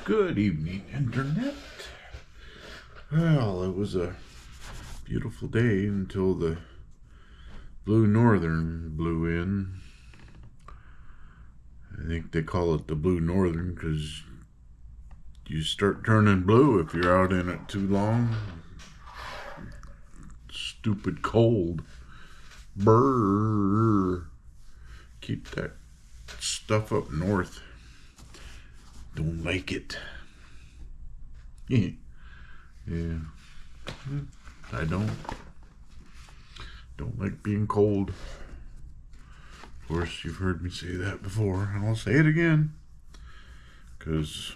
Good evening, Internet. Well, it was a beautiful day until the Blue Northern blew in. I think they call it the Blue Northern because you start turning blue if you're out in it too long. Stupid cold. Brrr. Keep that stuff up north. Don't like it. Yeah. I don't like being cold. Of course, you've heard me say that before, and I'll say it again. Because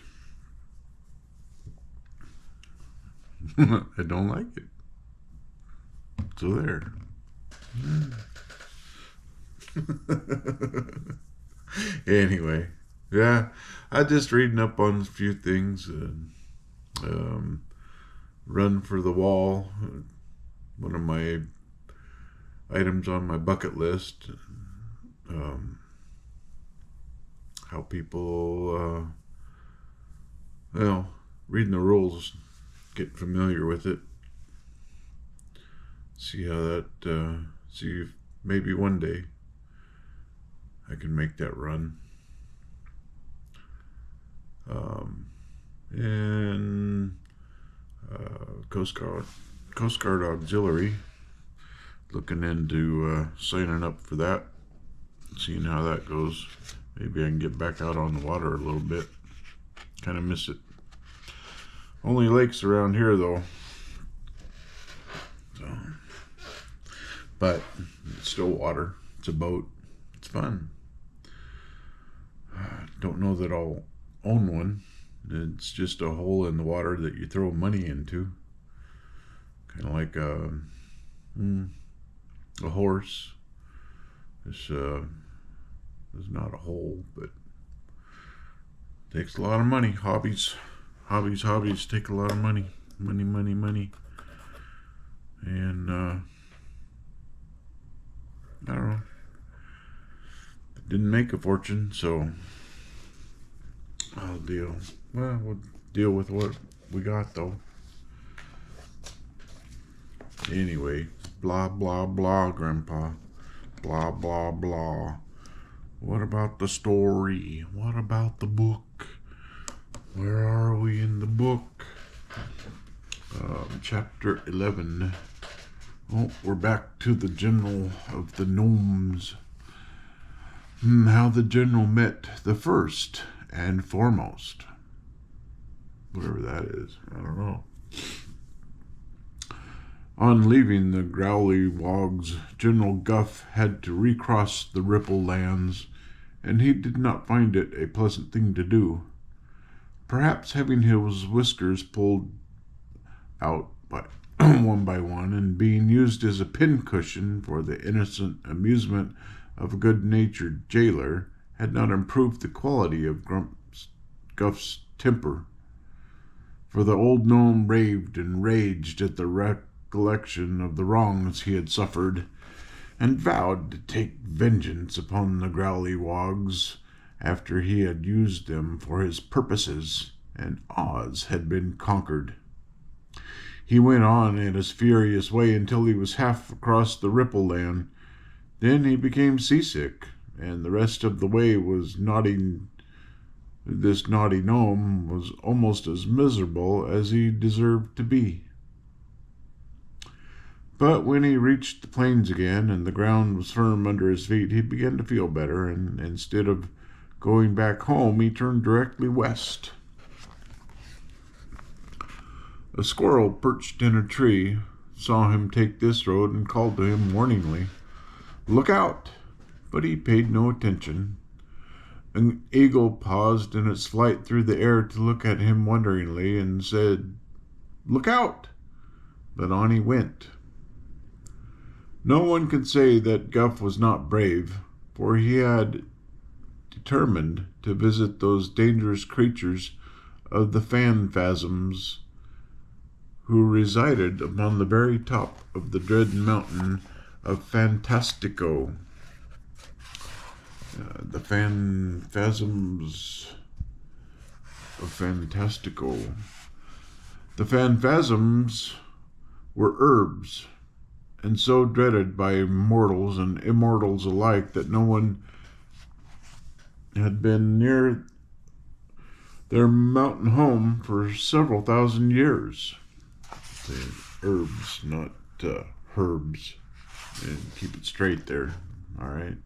I don't like it. So there. Anyway, yeah, I just reading up on a few things. Run for the wall, one of my items on my bucket list. How people, reading the rules, get familiar with it. See how that, see if maybe one day I can make that run. And Coast Guard Auxiliary, looking into signing up for that, seeing how that goes. Maybe I can get back out on the water a little bit. Kind of miss it. Only lakes around here though, so, but it's still water. It's a boat. It's fun. Don't know that I'll own one. It's just a hole in the water that you throw money into. Kind of like a horse. This is not a hole, but takes a lot of money. Hobbies take a lot of money. Money. And I don't know. Didn't make a fortune, so we'll deal with what we got though. Anyway, blah blah blah, Grandpa. Blah blah blah. What about the story? What about the book? Where are we in the book? Chapter 11. Oh, we're back to the general of the gnomes. How the general met the first and foremost. Whatever that is, I don't know. On leaving the Growly Wogs, General Guph had to recross the Ripple Lands, and he did not find it a pleasant thing to do. Perhaps having his whiskers pulled out one by one and being used as a pincushion for the innocent amusement of a good-natured jailer had not improved the quality of Guff's temper, for the old gnome raved and raged at the recollection of the wrongs he had suffered, and vowed to take vengeance upon the Growly Wogs after he had used them for his purposes and Oz had been conquered. He went on in his furious way until he was half across the Ripple Land. Then he became seasick, and the rest of the way was this naughty gnome was almost as miserable as he deserved to be. But when he reached the plains again and the ground was firm under his feet, he began to feel better, and instead of going back home, he turned directly west. A squirrel perched in a tree saw him take this road and called to him warningly, "Look out!" But he paid no attention. An eagle paused in its flight through the air to look at him wonderingly and said, "Look out!" But on he went. No one could say that Guph was not brave, for he had determined to visit those dangerous creatures of the phantasms who resided upon the very top of the dread mountain of Fantastico. The phantasms of Fantastico. The phantasms were herbs, and so dreaded by mortals and immortals alike that no one had been near their mountain home for several thousand years. Herbs, not herbs. And keep it straight there, all right?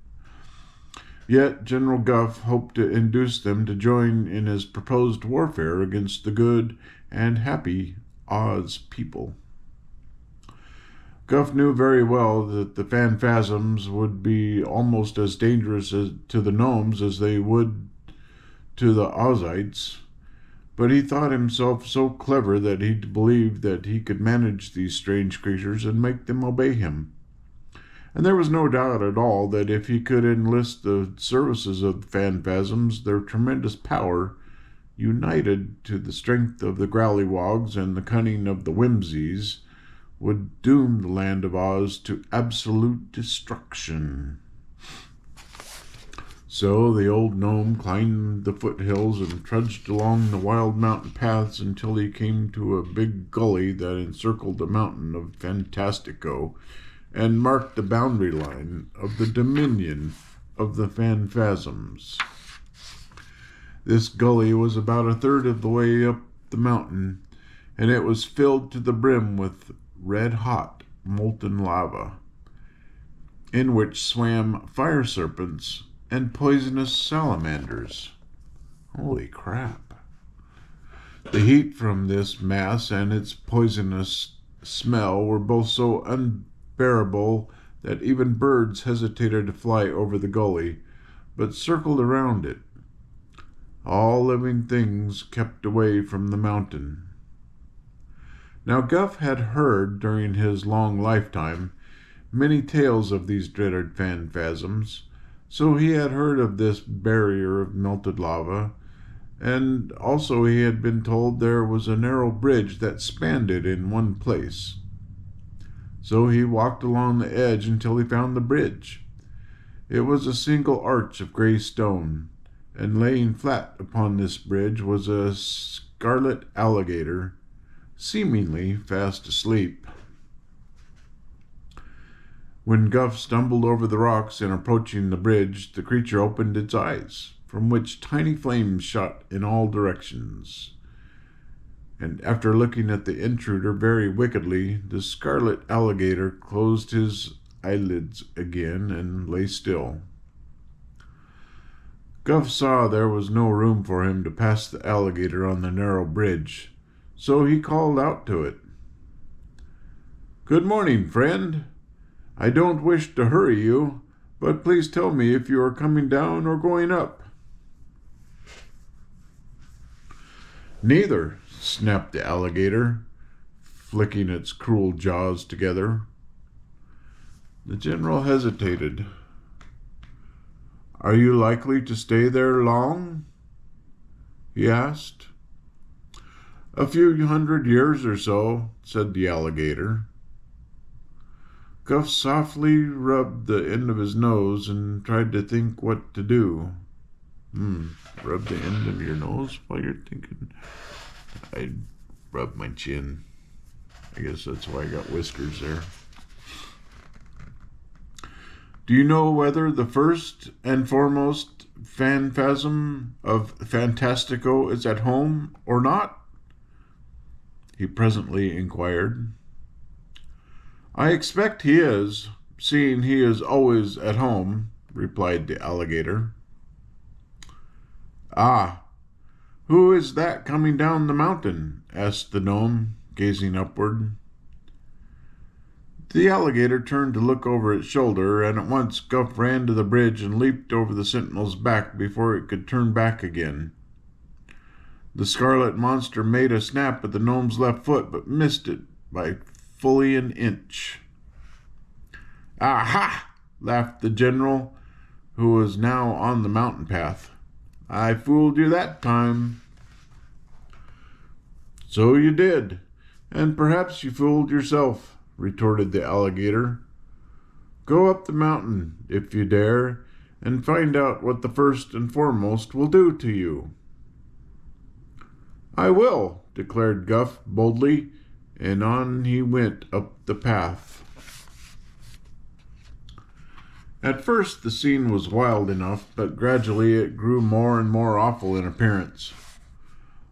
Yet General Guph hoped to induce them to join in his proposed warfare against the good and happy Oz people. Guph knew very well that the phantasms would be almost as dangerous to the gnomes as they would to the Ozites, but he thought himself so clever that he believed that he could manage these strange creatures and make them obey him. And there was no doubt at all that if he could enlist the services of the phantasms, their tremendous power, united to the strength of the Growlywogs and the cunning of the Whimsies, would doom the land of Oz to absolute destruction. So the old gnome climbed the foothills and trudged along the wild mountain paths until he came to a big gully that encircled the mountain of Fantastico and marked the boundary line of the dominion of the phantasms. This gully was about a third of the way up the mountain, and it was filled to the brim with red-hot molten lava, in which swam fire serpents and poisonous salamanders. Holy crap. The heat from this mass and its poisonous smell were both so unbearable that even birds hesitated to fly over the gully, but circled around it. All living things kept away from the mountain. Now Guph had heard during his long lifetime many tales of these dreaded phantasms, so he had heard of this barrier of melted lava, and also he had been told there was a narrow bridge that spanned it in one place. So he walked along the edge until he found the bridge. It was a single arch of gray stone, and laying flat upon this bridge was a scarlet alligator, seemingly fast asleep. When Guph stumbled over the rocks in approaching the bridge, the creature opened its eyes, from which tiny flames shot in all directions. And after looking at the intruder very wickedly, the scarlet alligator closed his eyelids again and lay still. Guph saw there was no room for him to pass the alligator on the narrow bridge, so he called out to it. "Good morning, friend. I don't wish to hurry you, but please tell me if you are coming down or going up." "Neither," snapped the alligator, flicking its cruel jaws together. The general hesitated. "Are you likely to stay there long?" he asked. "A few 100 years or so," said the alligator. Guph softly rubbed the end of his nose and tried to think what to do. Rub the end of your nose while you're thinking? I'd rub my chin. I guess that's why I got whiskers there. "Do you know whether the first and foremost phantasm of Fantastico is at home or not?" he presently inquired. "I expect he is, seeing he is always at home," replied the alligator. "Ah, who is that coming down the mountain?" asked the gnome, gazing upward. The alligator turned to look over its shoulder, and at once Guph ran to the bridge and leaped over the sentinel's back before it could turn back again. The scarlet monster made a snap at the gnome's left foot, but missed it by fully an inch. "Aha!" laughed the general, who was now on the mountain path. "I fooled you that time." "So you did, and perhaps you fooled yourself," retorted the alligator. "Go up the mountain, if you dare, and find out what the first and foremost will do to you." "I will," declared Guph boldly, and on he went up the path. At first the scene was wild enough, but gradually it grew more and more awful in appearance.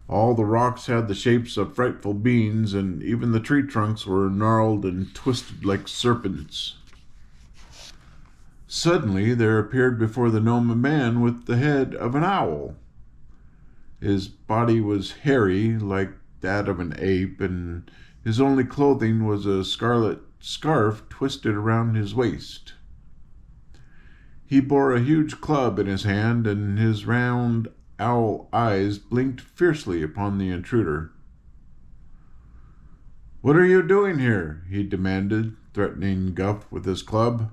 All the rocks had the shapes of frightful beings, and even the tree trunks were gnarled and twisted like serpents. Suddenly there appeared before the gnome a man with the head of an owl. His body was hairy, like that of an ape, and his only clothing was a scarlet scarf twisted around his waist. He bore a huge club in his hand, and his round owl eyes blinked fiercely upon the intruder. "What are you doing here?" he demanded, threatening Guph with his club.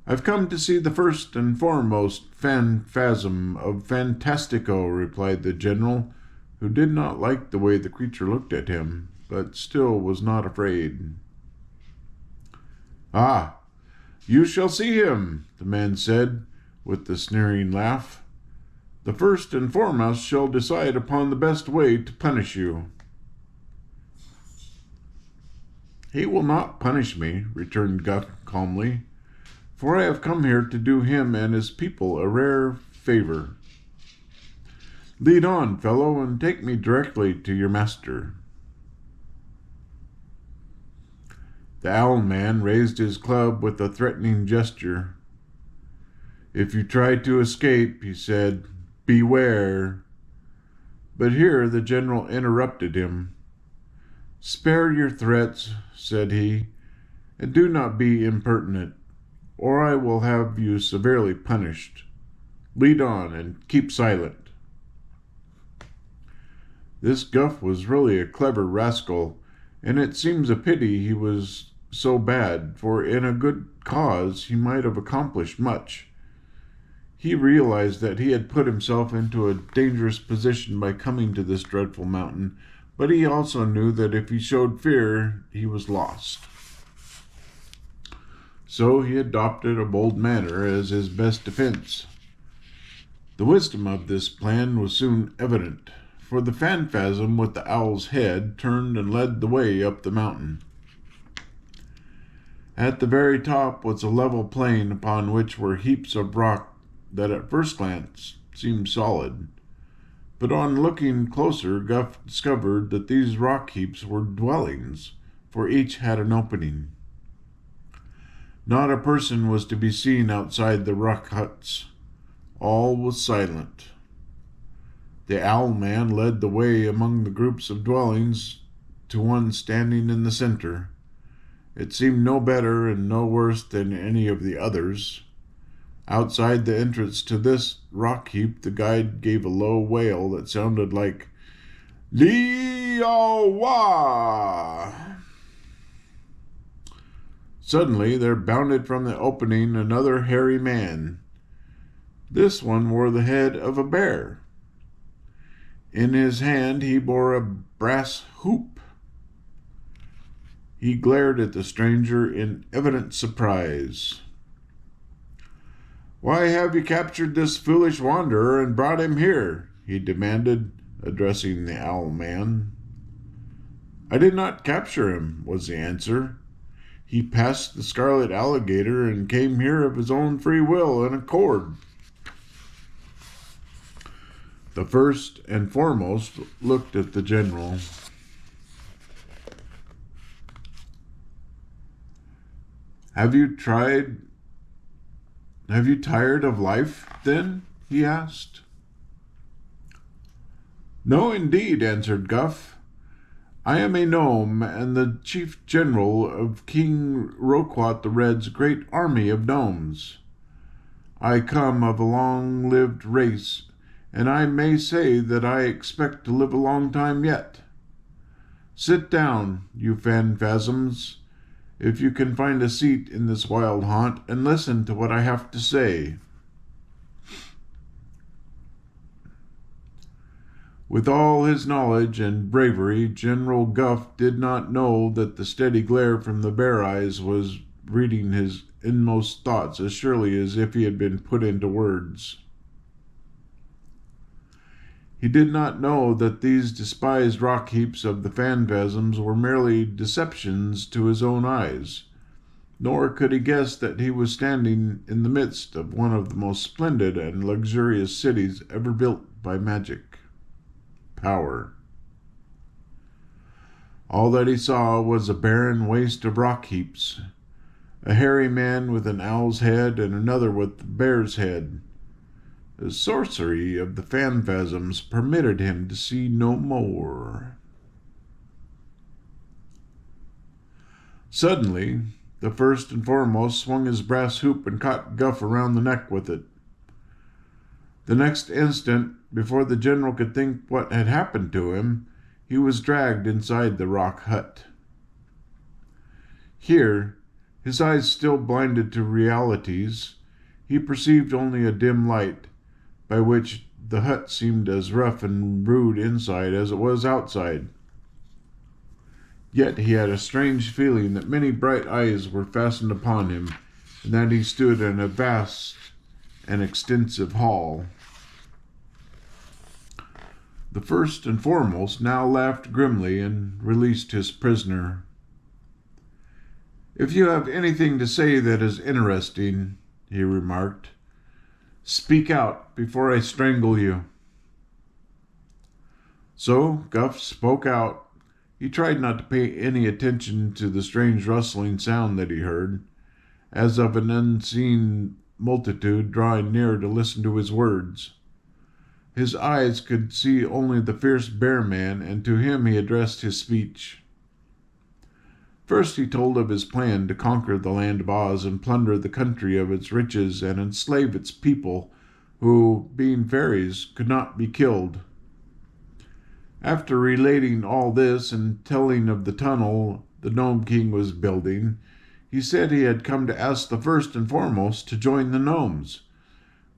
"I've come to see the first and foremost phantasm of Fantastico," replied the general, who did not like the way the creature looked at him, but still was not afraid. "Ah, you shall see him," the man said, with a sneering laugh. "The first and foremost shall decide upon the best way to punish you." "He will not punish me," returned Guph calmly, "for I have come here to do him and his people a rare favor. Lead on, fellow, and take me directly to your master." The owl man raised his club with a threatening gesture. "If you try to escape," he said, "beware." But here the general interrupted him. "Spare your threats," said he, "and do not be impertinent, or I will have you severely punished. Lead on and keep silent." This Guph was really a clever rascal, and it seems a pity he was so bad, for in a good cause he might have accomplished much. He realized that he had put himself into a dangerous position by coming to this dreadful mountain, but he also knew that if he showed fear, he was lost. So he adopted a bold manner as his best defense. The wisdom of this plan was soon evident, for the phantasm with the owl's head turned and led the way up the mountain. At the very top was a level plain upon which were heaps of rock that at first glance seemed solid. But on looking closer, Guph discovered that these rock heaps were dwellings, for each had an opening. Not a person was to be seen outside the rock huts. All was silent. The owl man led the way among the groups of dwellings to one standing in the center. It seemed no better and no worse than any of the others. Outside the entrance to this rock heap, the guide gave a low wail that sounded like "Lee-oh-wah!" Suddenly there bounded from the opening another hairy man. This one wore the head of a bear. In his hand he bore a brass hoop. He glared at the stranger in evident surprise. "Why have you captured this foolish wanderer and brought him here?" he demanded, addressing the owl man. "I did not capture him," was the answer. "He passed the scarlet alligator and came here of his own free will and accord." The first and foremost looked at the general. Have you tired of life, then?" he asked. "No, indeed," answered Guph. "I am a gnome, and the chief general of King Roquat the Red's great army of gnomes. I come of a long-lived race, and I may say that I expect to live a long time yet. Sit down, you phantasms, if you can find a seat in this wild haunt, and listen to what I have to say." With all his knowledge and bravery, General Guph did not know that the steady glare from the bear eyes was reading his inmost thoughts as surely as if he had been put into words. He did not know that these despised rock heaps of the phantasms were merely deceptions to his own eyes, nor could he guess that he was standing in the midst of one of the most splendid and luxurious cities ever built by magic. Power. All that he saw was a barren waste of rock heaps, a hairy man with an owl's head and another with a bear's head. The sorcery of the phantasms permitted him to see no more. Suddenly, the first and foremost swung his brass hoop and caught Guph around the neck with it. The next instant, before the general could think what had happened to him, he was dragged inside the rock hut. Here, his eyes still blinded to realities, he perceived only a dim light, by which the hut seemed as rough and rude inside as it was outside. Yet he had a strange feeling that many bright eyes were fastened upon him, and that he stood in a vast and extensive hall. The first and foremost now laughed grimly and released his prisoner. "If you have anything to say that is interesting," he remarked, "speak out before I strangle you." So Guph spoke out. He tried not to pay any attention to the strange rustling sound that he heard, as of an unseen multitude drawing near to listen to his words. His eyes could see only the fierce bear man, and to him he addressed his speech. First he told of his plan to conquer the land of Oz and plunder the country of its riches and enslave its people, who, being fairies, could not be killed. After relating all this and telling of the tunnel the Gnome King was building, he said he had come to ask the first and foremost to join the gnomes,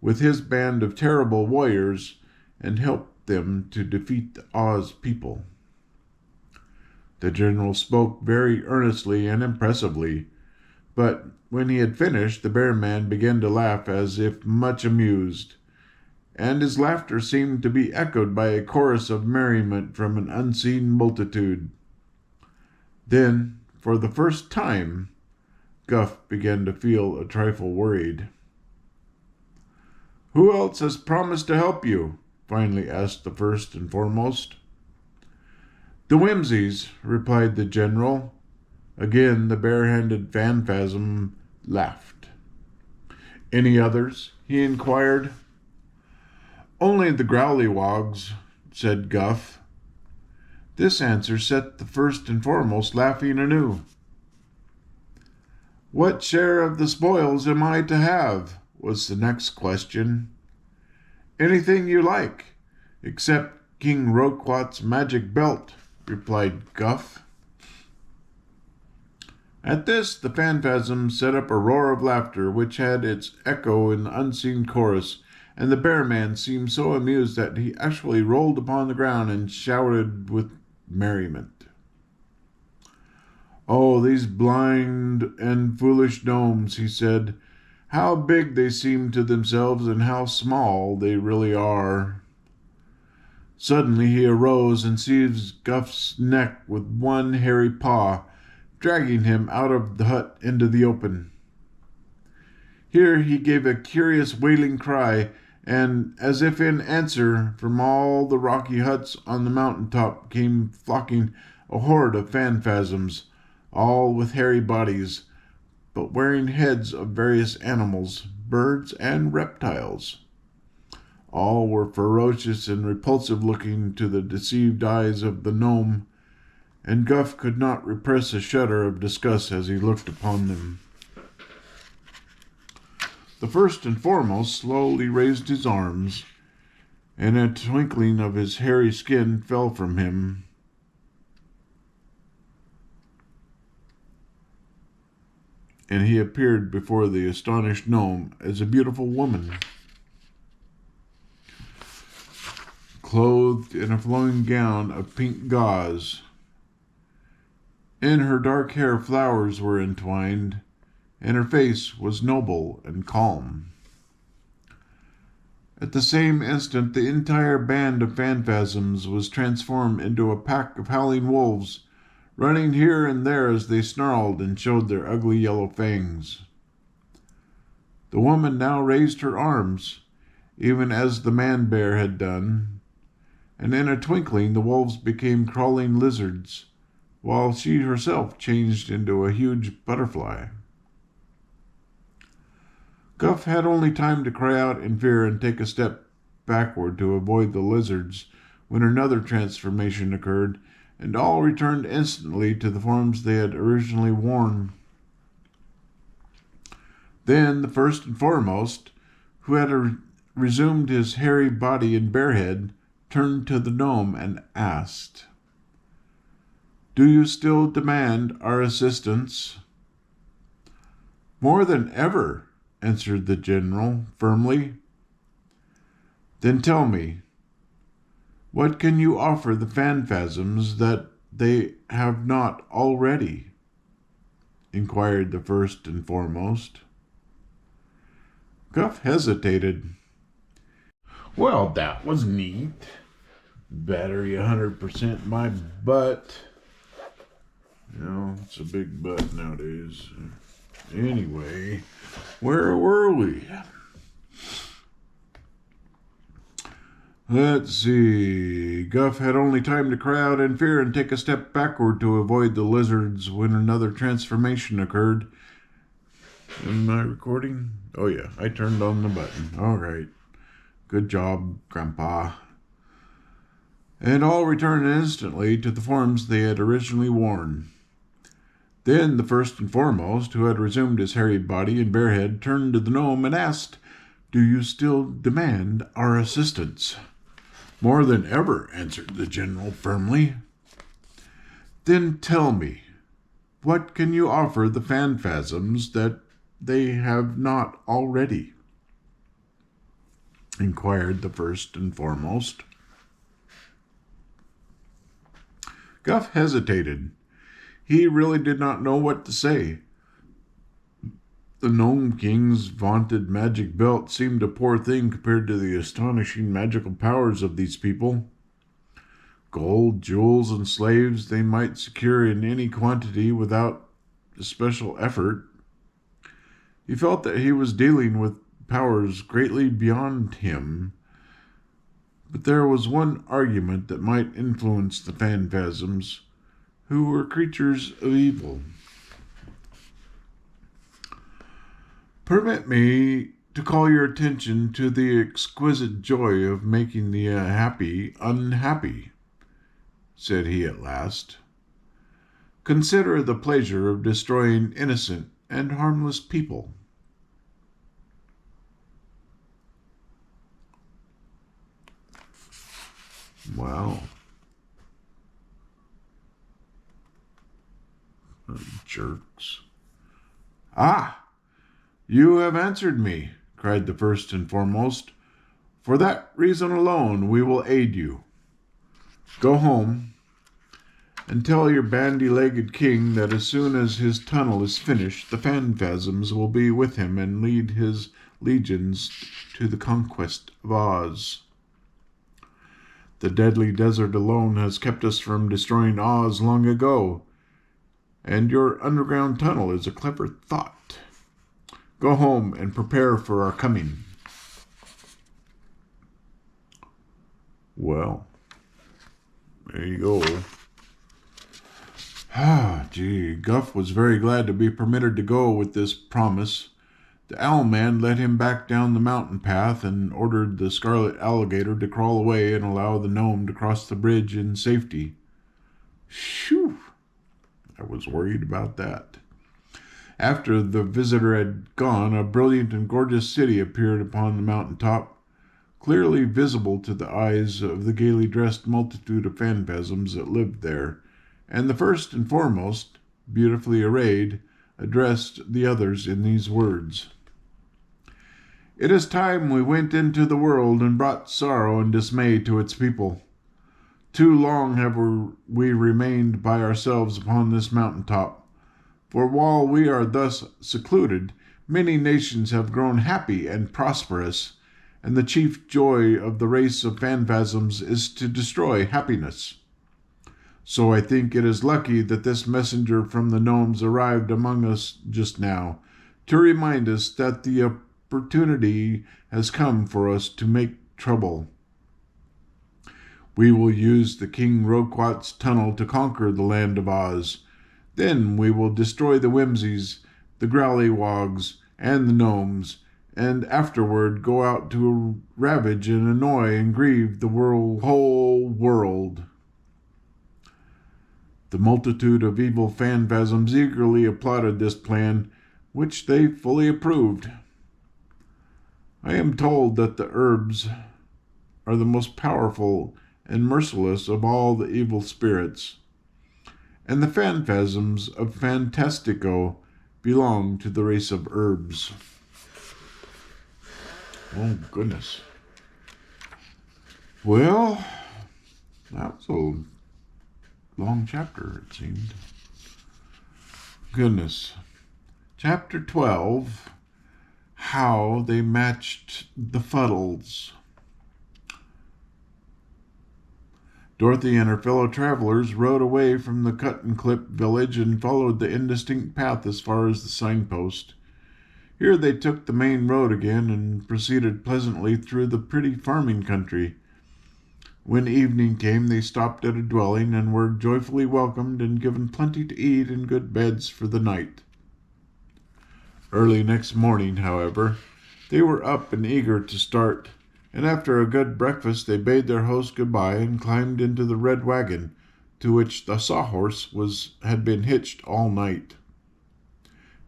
with his band of terrible warriors, and help them to defeat the Oz people. The general spoke very earnestly and impressively, but when he had finished, the bear man began to laugh as if much amused, and his laughter seemed to be echoed by a chorus of merriment from an unseen multitude. Then, for the first time, Guph began to feel a trifle worried. "Who else has promised to help you?" finally asked the first and foremost. "The Whimsies," replied the general. Again the bare-handed phantasm laughed. "Any others?" he inquired. "Only the Growlywogs," said Guph. This answer set the first and foremost laughing anew. "What share of the spoils am I to have?" was the next question. "Anything you like, except King Roquat's magic belt," replied Guph. At this, the phantasm set up a roar of laughter, which had its echo in the unseen chorus, and the bear man seemed so amused that he actually rolled upon the ground and shouted with merriment. "Oh, these blind and foolish gnomes," he said. "How big they seem to themselves, and how small they really are." Suddenly he arose and seized Guph's neck with one hairy paw, dragging him out of the hut into the open. Here he gave a curious wailing cry, and, as if in answer, from all the rocky huts on the mountain top came flocking a horde of phantasms, all with hairy bodies, but wearing heads of various animals, birds, and reptiles. All were ferocious and repulsive-looking to the deceived eyes of the gnome, and Guph could not repress a shudder of disgust as he looked upon them. The first and foremost slowly raised his arms, and a twinkling of his hairy skin fell from him. And he appeared before the astonished gnome as a beautiful woman, clothed in a flowing gown of pink gauze. In her dark hair flowers were entwined, and her face was noble and calm. At the same instant, the entire band of phantasms was transformed into a pack of howling wolves, running here and there as they snarled and showed their ugly yellow fangs. The woman now raised her arms, even as the man-bear had done, and in a twinkling the wolves became crawling lizards, while she herself changed into a huge butterfly. Guph had only time to cry out in fear and take a step backward to avoid the lizards when another transformation occurred, and all returned instantly to the forms they had originally worn. Then the first and foremost, who had resumed his hairy body and bare head, turned to the gnome and asked, "Do you still demand our assistance?" "More than ever," answered the general firmly. "Then tell me, what can you offer the phantasms that they have not already?" inquired the first and foremost. Guph hesitated. "Well, that was neat. Battery 100% my butt. It's a big butt nowadays. Anyway, where were we? Let's see. Guph had only time to cry out in fear and take a step backward to avoid the lizards when another transformation occurred. Am I recording? Oh yeah, I turned on the button. All right. Good job, Grandpa. And all returned instantly to the forms they had originally worn. Then the first and foremost, who had resumed his hairy body and bare head, turned to the gnome and asked, "Do you still demand our assistance?" "More than ever," answered the general firmly. "Then tell me, what can you offer the phantasms that they have not already?" inquired the first and foremost. Guph hesitated. He really did not know what to say. The Gnome King's vaunted magic belt seemed a poor thing compared to the astonishing magical powers of these people. Gold, jewels, and slaves they might secure in any quantity without special effort. He felt that he was dealing with powers greatly beyond him, but there was one argument that might influence the phantasms, who were creatures of evil. "Permit me to call your attention to the exquisite joy of making the happy unhappy," said he at last. "Consider the pleasure of destroying innocent and harmless people." Wow. Jerks. "Ah, you have answered me," cried the first and foremost. "For that reason alone we will aid you. Go home and tell your bandy-legged king that as soon as his tunnel is finished, the phantasms will be with him and lead his legions to the conquest of Oz. The deadly desert alone has kept us from destroying Oz long ago, and your underground tunnel is a clever thought. Go home and prepare for our coming." Well, there you go. Guph was very glad to be permitted to go with this promise. The Owl Man led him back down the mountain path and ordered the scarlet alligator to crawl away and allow the gnome to cross the bridge in safety. Phew! I was worried about that. After the visitor had gone, a brilliant and gorgeous city appeared upon the mountain top, clearly visible to the eyes of the gaily dressed multitude of phantasms that lived there, and the first and foremost, beautifully arrayed, addressed the others in these words: "It is time we went into the world and brought sorrow and dismay to its people. Too long have we remained by ourselves upon this mountain top, for while we are thus secluded, many nations have grown happy and prosperous, and the chief joy of the race of phantasms is to destroy happiness. So I think it is lucky that this messenger from the gnomes arrived among us just now, to remind us that the opportunity has come for us to make trouble. We will use the King Roquat's tunnel to conquer the land of Oz. Then we will destroy the Whimsies, the Growlywogs, and the Gnomes, and afterward go out to ravage and annoy and grieve the whole world. The multitude of evil phantasms eagerly applauded this plan, which they fully approved. I am told that the herbs are the most powerful and merciless of all the evil spirits, and the phantasms of Fantastico belong to the race of herbs. Oh, goodness. Well, that was a long chapter, it seemed. Goodness. Chapter 12, How They Matched the Fuddles. Dorothy and her fellow travelers rode away from the cut-and-clip village and followed the indistinct path as far as the signpost. Here they took the main road again and proceeded pleasantly through the pretty farming country. When evening came, they stopped at a dwelling and were joyfully welcomed and given plenty to eat and good beds for the night. Early next morning, however, they were up and eager to start, and after a good breakfast they bade their host good-bye and climbed into the red wagon, to which the sawhorse had been hitched all night.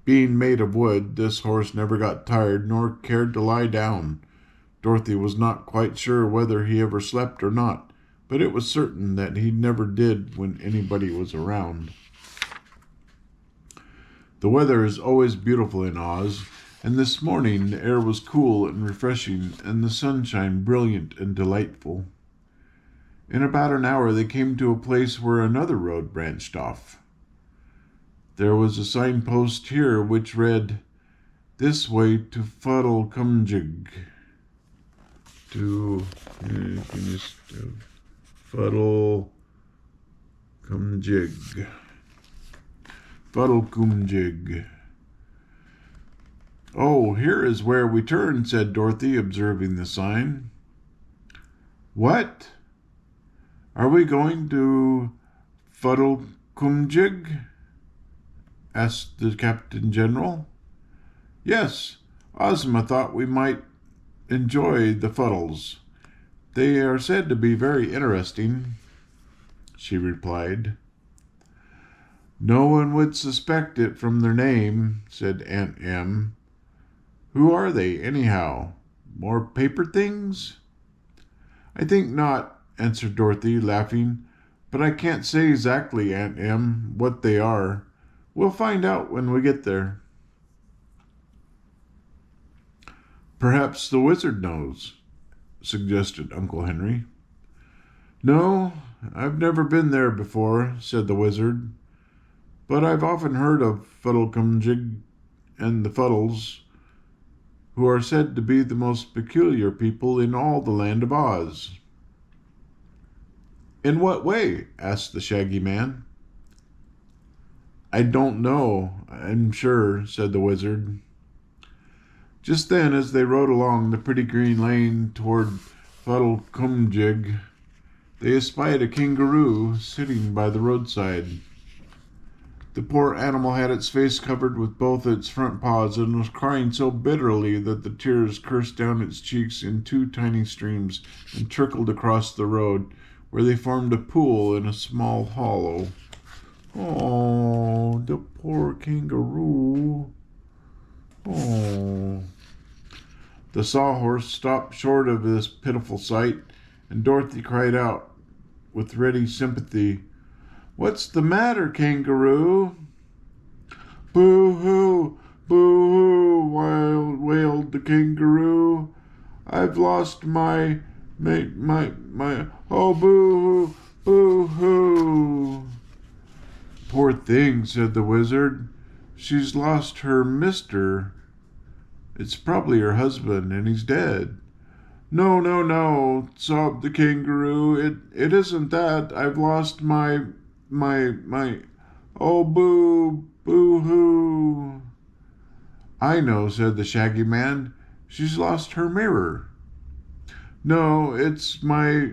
Being made of wood, this horse never got tired nor cared to lie down. Dorothy was not quite sure whether he ever slept or not, but it was certain that he never did when anybody was around. The weather is always beautiful in Oz, and this morning the air was cool and refreshing, and the sunshine brilliant and delightful. In about an hour they came to a place where another road branched off. There was a signpost here which read, "This way to Fuddlecumjig." Fuddlecumjig. "Oh, here is where we turn," said Dorothy, observing the sign. "What? Are we going to Fuddlecumjig?" asked the Captain General. "Yes, Ozma thought we might enjoy the Fuddles. They are said to be very interesting," she replied. "No one would suspect it from their name," said Aunt Em. "Who are they, anyhow? More paper things?" "I think not," answered Dorothy, laughing. "But I can't say exactly, Aunt Em, what they are. We'll find out when we get there." "Perhaps the wizard knows," suggested Uncle Henry. "No, I've never been there before," said the wizard. "But I've often heard of Fuddlecumjig and the Fuddles, who are said to be the most peculiar people in all the land of Oz." "In what way?" asked the Shaggy Man. "I don't know, I'm sure," said the wizard. Just then, as they rode along the pretty green lane toward Fuddlecumjig, they espied a kangaroo sitting by the roadside. The poor animal had its face covered with both its front paws and was crying so bitterly that the tears coursed down its cheeks in two tiny streams and trickled across the road, where they formed a pool in a small hollow. "Oh, the poor kangaroo. Oh." The sawhorse stopped short of this pitiful sight, and Dorothy cried out with ready sympathy, "What's the matter, kangaroo?" "Boo-hoo, boo-hoo," wailed the kangaroo. "I've lost my, oh, boo-hoo, boo-hoo." "Poor thing," said the wizard. "She's lost her mister. It's probably her husband, and he's dead. No, no, no, sobbed the kangaroo. It isn't that. I've lost my, oh, boo-hoo. I know, said the Shaggy Man. She's lost her mirror. No, it's my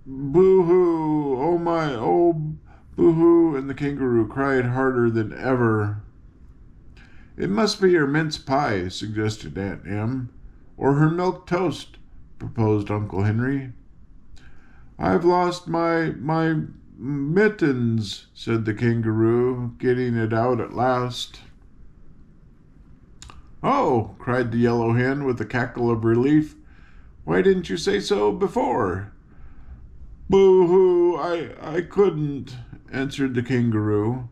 boo-hoo. Oh, boo-hoo. And the kangaroo cried harder than ever. It must be her mince pie, suggested Aunt Em. Or her milk toast, proposed Uncle Henry. I've lost my mittens, said the kangaroo, getting it out at last. Oh, cried the yellow hen with a cackle of relief. Why didn't you say so before? Boo-hoo, I couldn't, answered the kangaroo.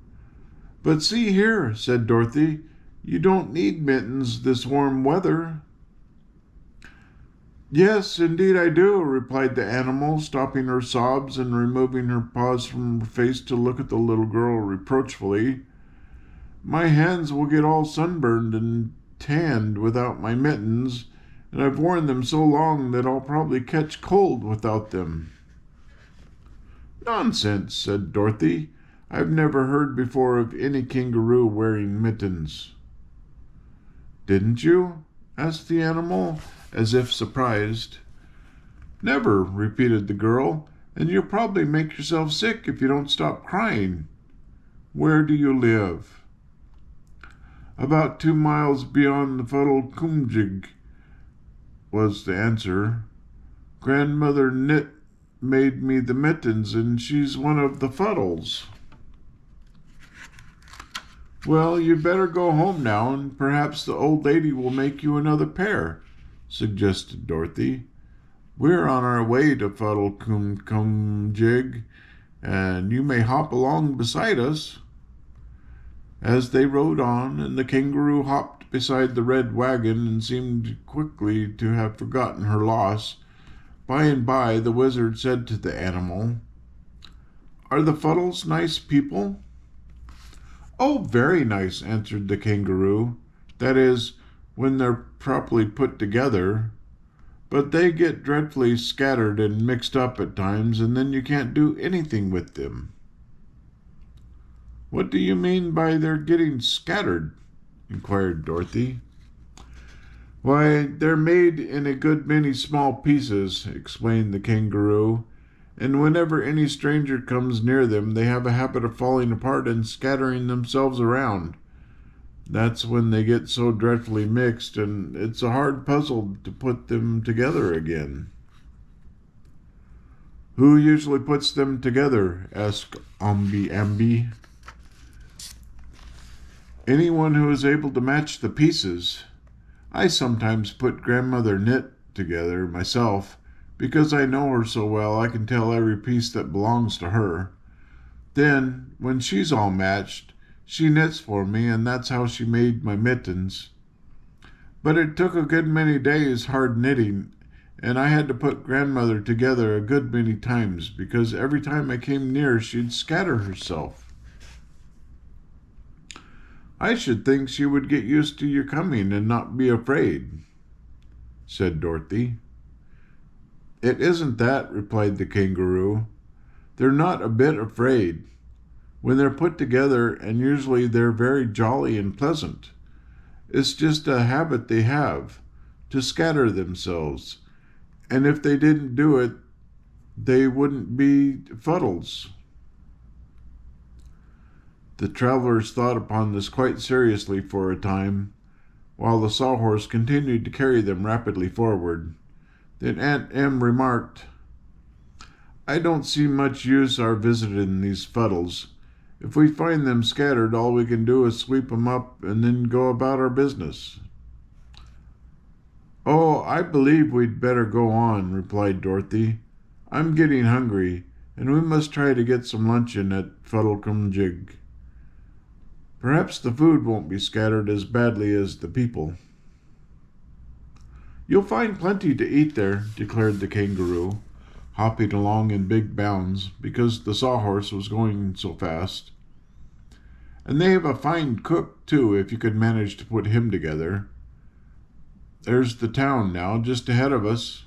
But see here, said Dorothy, you don't need mittens this warm weather. Yes, indeed I do, replied the animal, stopping her sobs and removing her paws from her face to look at the little girl reproachfully. My hands will get all sunburned and tanned without my mittens, and I've worn them so long that I'll probably catch cold without them. Nonsense, said Dorothy. I've never heard before of any kangaroo wearing mittens. Didn't you? Asked the animal, as if surprised. Never, repeated the girl, and you'll probably make yourself sick if you don't stop crying. Where do you live? About 2 miles beyond the Fuddlecumjig, was the answer. Grandmother Knit made me the mittens, and she's one of the Fuddles. Well, you'd better go home now, and perhaps the old lady will make you another pair, suggested Dorothy. We're on our way to Fuddlecumjig, and you may hop along beside us. As they rode on, and the kangaroo hopped beside the red wagon and seemed quickly to have forgotten her loss, by and by the wizard said to the animal, Are the Fuddles nice people? Oh, very nice, answered the kangaroo. That is, when they're properly put together. But they get dreadfully scattered and mixed up at times, and then you can't do anything with them. What do you mean by their getting scattered? Inquired Dorothy. Why, they're made in a good many small pieces, explained the kangaroo, and whenever any stranger comes near them, they have a habit of falling apart and scattering themselves around. That's when they get so dreadfully mixed, and it's a hard puzzle to put them together again. Who usually puts them together? Asked Omby Amby. Anyone who is able to match the pieces. I sometimes put Grandmother Knit together myself, because I know her so well I can tell every piece that belongs to her. Then, when she's all matched, she knits for me, and that's how she made my mittens. But it took a good many days hard knitting, and I had to put Grandmother together a good many times, because every time I came near she'd scatter herself. I should think she would get used to your coming and not be afraid, said Dorothy. It isn't that, replied the kangaroo. They're not a bit afraid. When they're put together, and usually they're very jolly and pleasant. It's just a habit they have, to scatter themselves, and if they didn't do it, they wouldn't be Fuddles. The travelers thought upon this quite seriously for a time, while the sawhorse continued to carry them rapidly forward. Then Aunt Em remarked, I don't see much use our visiting these Fuddles. If we find them scattered, all we can do is sweep 'em up and then go about our business. Oh, I believe we'd better go on, replied Dorothy. I'm getting hungry, and we must try to get some luncheon at Fuddlecumjig. Perhaps the food won't be scattered as badly as the people. You'll find plenty to eat there, declared the kangaroo, hopping along in big bounds because the sawhorse was going so fast. And they have a fine cook, too, if you could manage to put him together. There's the town now, just ahead of us."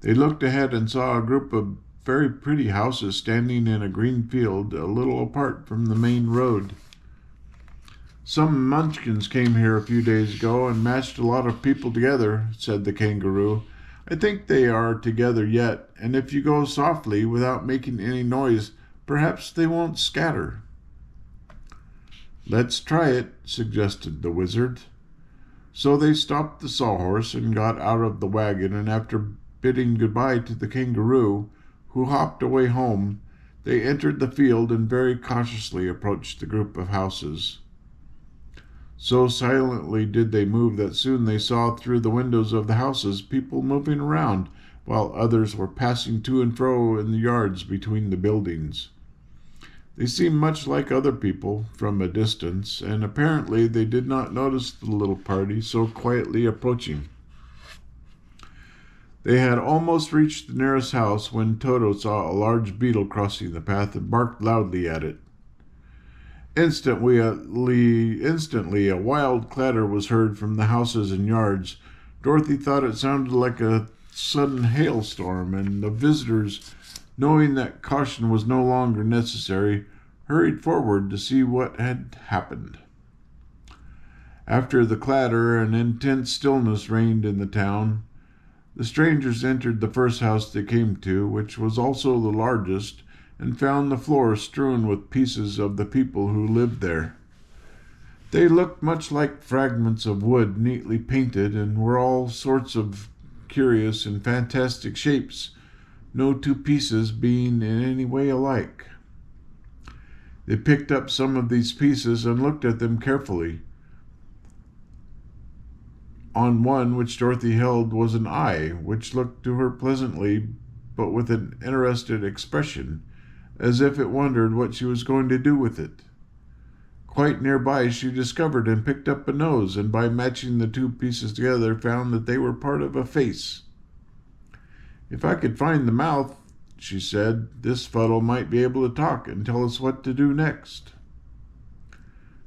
They looked ahead and saw a group of very pretty houses standing in a green field a little apart from the main road. "Some munchkins came here a few days ago and matched a lot of people together," said the kangaroo. "I think they are together yet, and if you go softly without making any noise, perhaps they won't scatter." "Let's try it," suggested the wizard. So they stopped the sawhorse and got out of the wagon, and after bidding goodbye to the kangaroo, who hopped away home, they entered the field and very cautiously approached the group of houses. So silently did they move that soon they saw through the windows of the houses people moving around, while others were passing to and fro in the yards between the buildings. They seemed much like other people from a distance, and apparently they did not notice the little party so quietly approaching. They had almost reached the nearest house when Toto saw a large beetle crossing the path and barked loudly at it. Instantly, a wild clatter was heard from the houses and yards. Dorothy thought it sounded like a sudden hailstorm, and the visitors, knowing that caution was no longer necessary, hurried forward to see what had happened. After the clatter, an intense stillness reigned in the town. The strangers entered the first house they came to, which was also the largest, and found the floor strewn with pieces of the people who lived there. They looked much like fragments of wood neatly painted, and were all sorts of curious and fantastic shapes, no two pieces being in any way alike. They picked up some of these pieces and looked at them carefully. On one which Dorothy held was an eye, which looked to her pleasantly, but with an interested expression, as if it wondered what she was going to do with it. Quite nearby she discovered and picked up a nose, and by matching the two pieces together found that they were part of a face. "If I could find the mouth," she said, "this fuddle might be able to talk and tell us what to do next."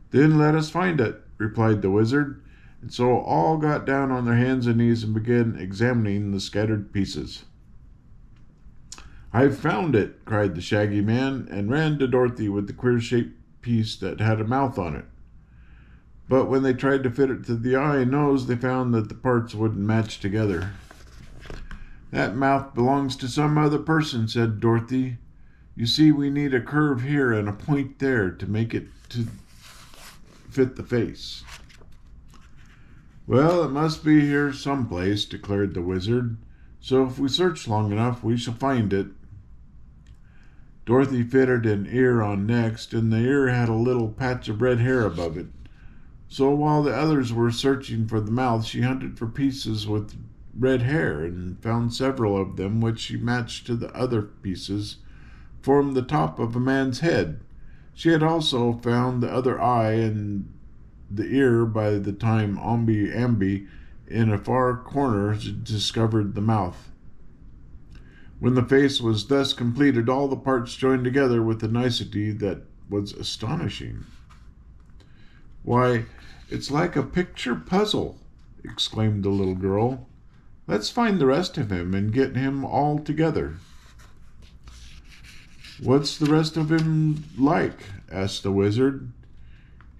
"Then let us find it," replied the wizard, and so all got down on their hands and knees and began examining the scattered pieces. "I've found it!" cried the shaggy man, and ran to Dorothy with the queer-shaped piece that had a mouth on it. But when they tried to fit it to the eye and nose, they found that the parts wouldn't match together. "That mouth belongs to some other person," said Dorothy. "You see, we need a curve here and a point there to make it to fit the face." "Well, it must be here someplace," declared the wizard. "So if we search long enough, we shall find it." Dorothy fitted an ear on next, and the ear had a little patch of red hair above it. So while the others were searching for the mouth, she hunted for pieces with red hair, and found several of them which she matched to the other pieces, formed the top of a man's head. She had also found the other eye and the ear by the time Ambi in a far corner discovered the mouth. When the face was thus completed, all the parts joined together with a nicety that was astonishing. "Why, it's like a picture puzzle!" exclaimed the little girl. "Let's find the rest of him and get him all together." "What's the rest of him like?" asked the wizard.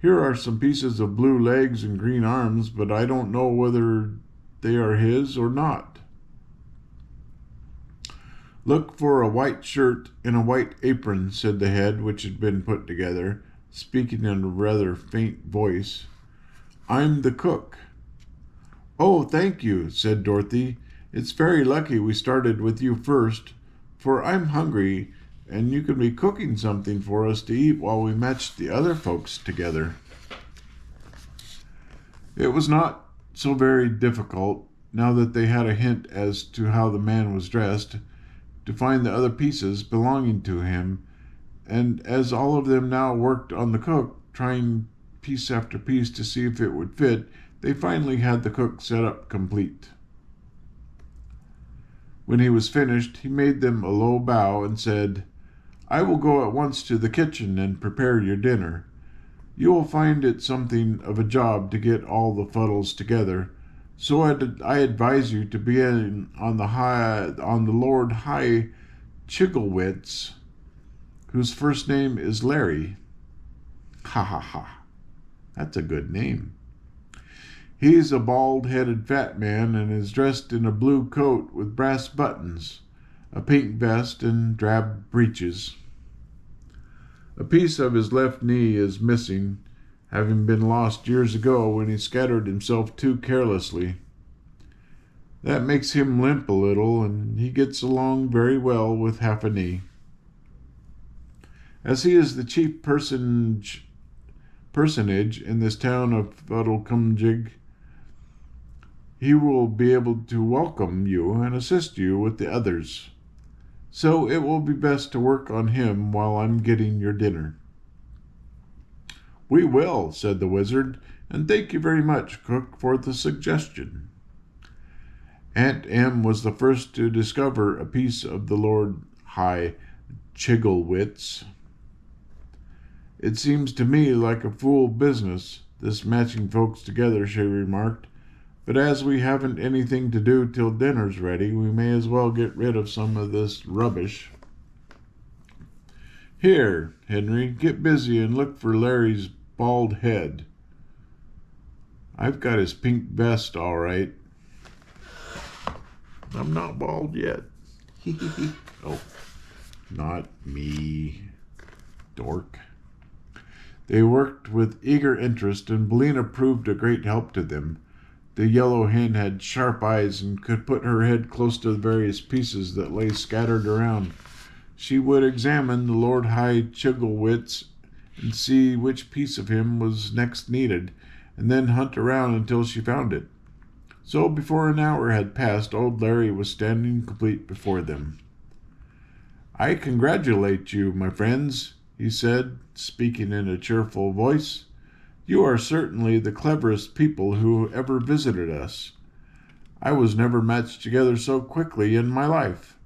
"Here are some pieces of blue legs and green arms, but I don't know whether they are his or not." "Look for a white shirt and a white apron," said the head, which had been put together, speaking in a rather faint voice. "I'm the cook." "Oh, thank you," said Dorothy. "It's very lucky we started with you first, for I'm hungry, and you can be cooking something for us to eat while we match the other folks together." It was not so very difficult, now that they had a hint as to how the man was dressed, to find the other pieces belonging to him, and as all of them now worked on the cook, trying piece after piece to see if it would fit, they finally had the cook set up complete. When he was finished, he made them a low bow and said, "I will go at once to the kitchen and prepare your dinner. You will find it something of a job to get all the fuddles together, So I advise you to be on the Lord High Chigglewitz, whose first name is Larry. Ha ha ha. That's a good name. He's a bald-headed fat man and is dressed in a blue coat with brass buttons, a pink vest, and drab breeches. A piece of his left knee is missing, having been lost years ago when he scattered himself too carelessly. That makes him limp a little, and he gets along very well with half a knee. As he is the chief personage in this town of Fuddlecumjig, he will be able to welcome you and assist you with the others. So it will be best to work on him while I'm getting your dinner." "We will," said the wizard, "and thank you very much, cook, for the suggestion." Aunt Em was the first to discover a piece of the Lord High Chigglewitz. "It seems to me like a fool business, this matching folks together," she remarked. "But as we haven't anything to do till dinner's ready, we may as well get rid of some of this rubbish. Here, Henry, get busy and look for Larry's bald head. I've got his pink vest all right. I'm not bald yet." "Oh, not me, dork." They worked with eager interest, and Bellina proved a great help to them. The yellow hen had sharp eyes and could put her head close to the various pieces that lay scattered around. She would examine the Lord High Chigglewitz and see which piece of him was next needed, and then hunt around until she found it. So before an hour had passed, old Larry was standing complete before them. "I congratulate you, my friends," he said, speaking in a cheerful voice. "You are certainly the cleverest people who ever visited us. I was never matched together so quickly in my life.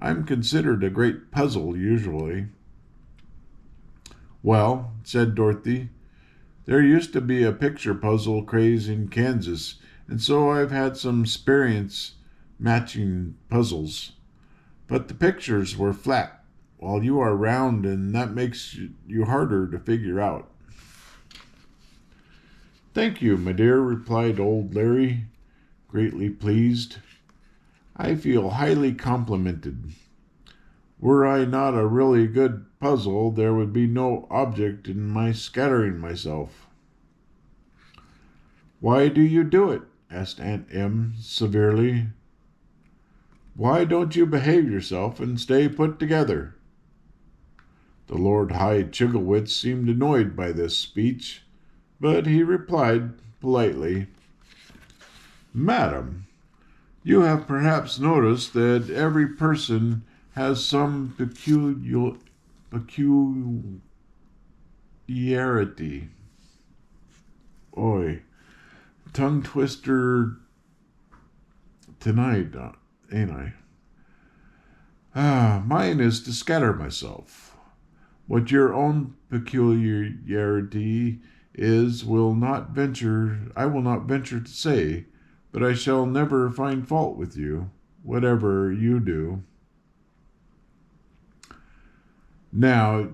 I'm considered a great puzzle usually." "Well," said Dorothy, "there used to be a picture puzzle craze in Kansas, and so I've had some experience matching puzzles. But the pictures were flat, while you are round, and that makes you harder to figure out." "Thank you, my dear," replied old Larry, greatly pleased. "I feel highly complimented. Were I not a really good puzzle, there would be no object in my scattering myself." "Why do you do it?" asked Aunt Em severely. "Why don't you behave yourself and stay put together?" The Lord High Chigglewitz seemed annoyed by this speech, but he replied politely, "Madam, you have perhaps noticed that every person has some peculiarity. Oi, tongue twister tonight, ain't I? Mine is to scatter myself. What your own peculiarity is I will not venture to say, but I shall never find fault with you, whatever you do." "Now,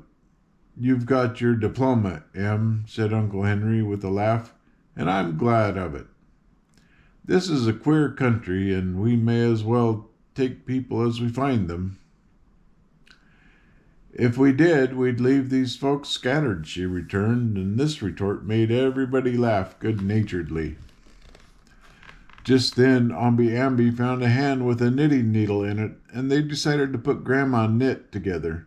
you've got your diploma, Em," said Uncle Henry with a laugh, "and I'm glad of it. This is a queer country, and we may as well take people as we find them." "If we did, we'd leave these folks scattered," she returned, and this retort made everybody laugh good-naturedly. Just then Omby Amby found a hand with a knitting needle in it, and they decided to put Grandma Knit together.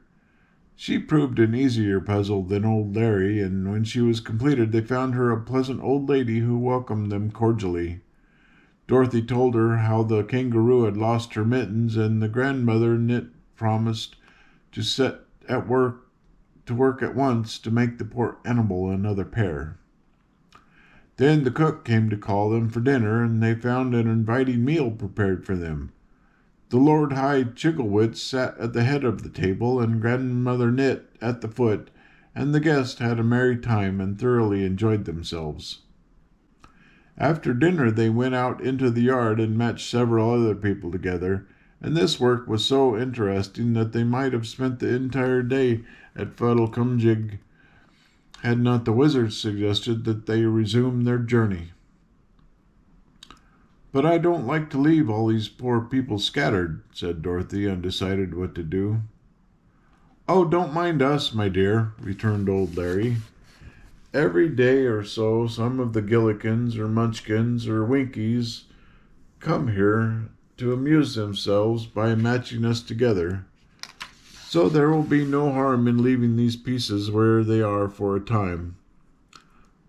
She proved an easier puzzle than old Larry, and when she was completed they found her a pleasant old lady who welcomed them cordially. Dorothy told her how the kangaroo had lost her mittens, and the grandmother Knit promised to set at work at once to make the poor animal another pair. Then the cook came to call them for dinner, and they found an inviting meal prepared for them. The Lord High Chigglewitz sat at the head of the table, and Grandmother Knit at the foot, and the guests had a merry time and thoroughly enjoyed themselves. After dinner, they went out into the yard and matched several other people together, and this work was so interesting that they might have spent the entire day at Fuddlecumjig had not the wizard suggested that they resume their journey. "But I don't like to leave all these poor people scattered," said Dorothy, undecided what to do. "Oh, don't mind us, my dear," returned old Larry. "Every day or so some of the Gillikins or Munchkins or Winkies come here to amuse themselves by matching us together. So there will be no harm in leaving these pieces where they are for a time.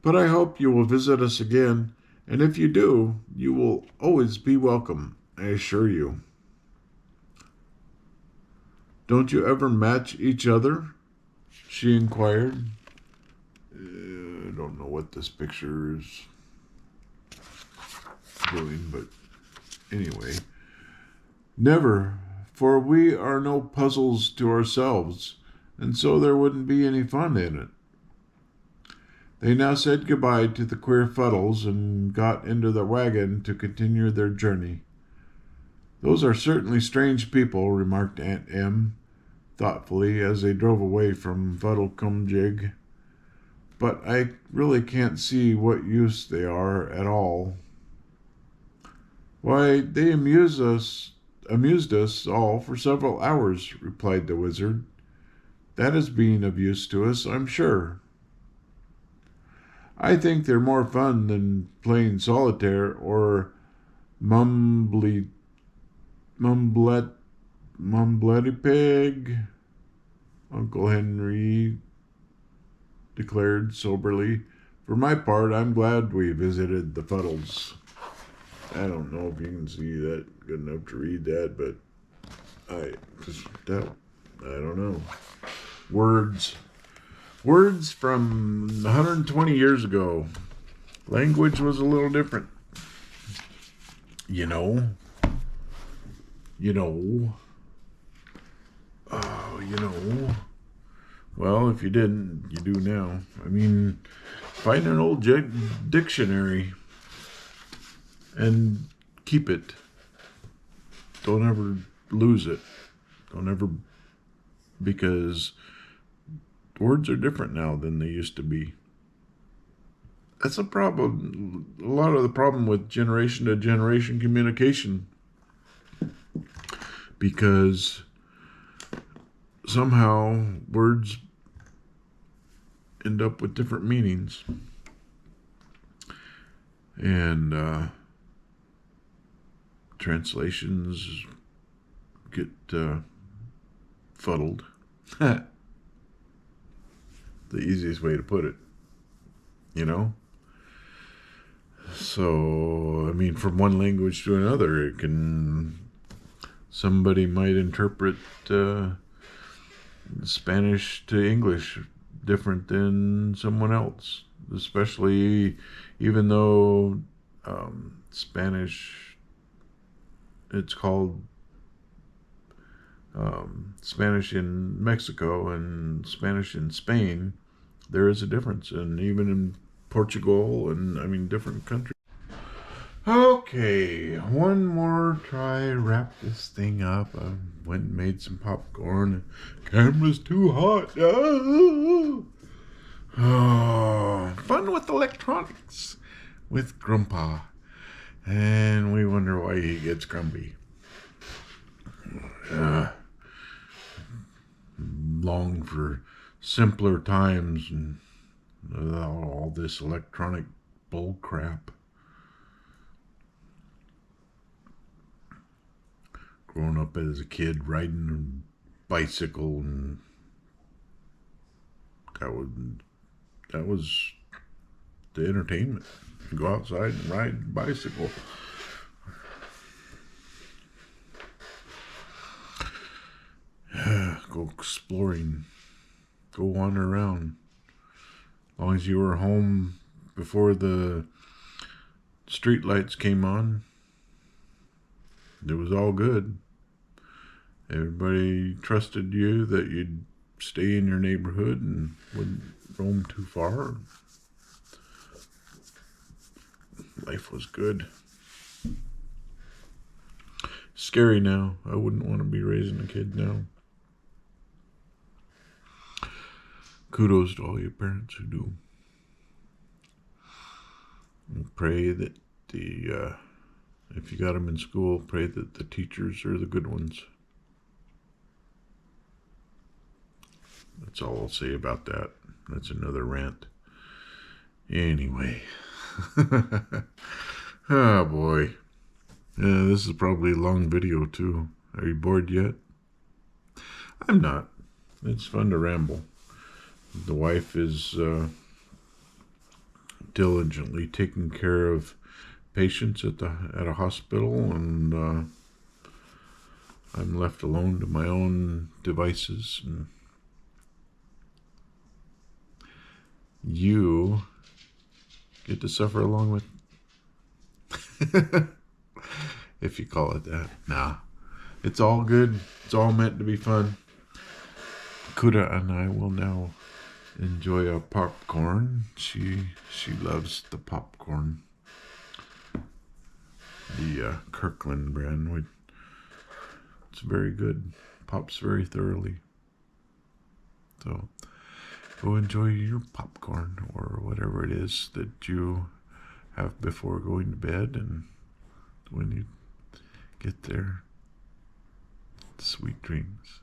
But I hope you will visit us again, and if you do, you will always be welcome, I assure you." "Don't you ever match each other?" she inquired. I don't know what this picture is doing, but anyway. "Never, for we are no puzzles to ourselves, and so there wouldn't be any fun in it." They now said goodbye to the queer Fuddles and got into the wagon to continue their journey. "Those are certainly strange people," remarked Aunt Em thoughtfully as they drove away from Fuddlecumjig. "But I really can't see what use they are at all." "Why, they amused us all for several hours," replied the wizard. "That is being of use to us, I'm sure." "I think they're more fun than playing solitaire or mumbletty pig," Uncle Henry declared soberly. "For my part, I'm glad we visited the Fuddles." I don't know if you can see that good enough to read that, but I don't know. Words from 120 years ago. Language was a little different. You know. Well, if you didn't, you do now. I mean, find an old dictionary and keep it. Don't ever lose it. Don't ever, because words are different now than they used to be. That's a problem. A lot of the problem with generation to generation communication, because somehow words end up with different meanings, and translations get fuddled. The easiest way to put it, So, I mean, from one language to another, somebody might interpret Spanish to English different than someone else, especially even though Spanish, it's called Spanish in Mexico and Spanish in Spain. There is a difference, and even in Portugal and different countries. Okay, one more try, wrap this thing up. I went and made some popcorn. Camera's too hot. Oh, fun with electronics with Grandpa. And we wonder why he gets grumpy. Long for simpler times and all this electronic bull crap. Growing up as a kid, riding a bicycle, and that was the entertainment. You go outside and ride a bicycle. Go exploring. Go wander around. As long as you were home before the street lights came on, it was all good. Everybody trusted you that you'd stay in your neighborhood and wouldn't roam too far. Life was good. Scary now. I wouldn't want to be raising a kid now. Kudos to all you parents who do. And pray that if you got them in school, pray that the teachers are the good ones. That's all I'll say about that. That's another rant. Anyway. Oh, boy. Yeah, this is probably a long video, too. Are you bored yet? I'm not. It's fun to ramble. The wife is diligently taking care of patients at a hospital, and I'm left alone to my own devices, and you get to suffer along with if you call it that. Nah, it's all good. It's all meant to be fun. Kuda and I will now enjoy a popcorn. She loves the popcorn. The Kirkland brand. It's very good. Pops very thoroughly. So go enjoy your popcorn or whatever it is that you have before going to bed, and when you get there, sweet dreams.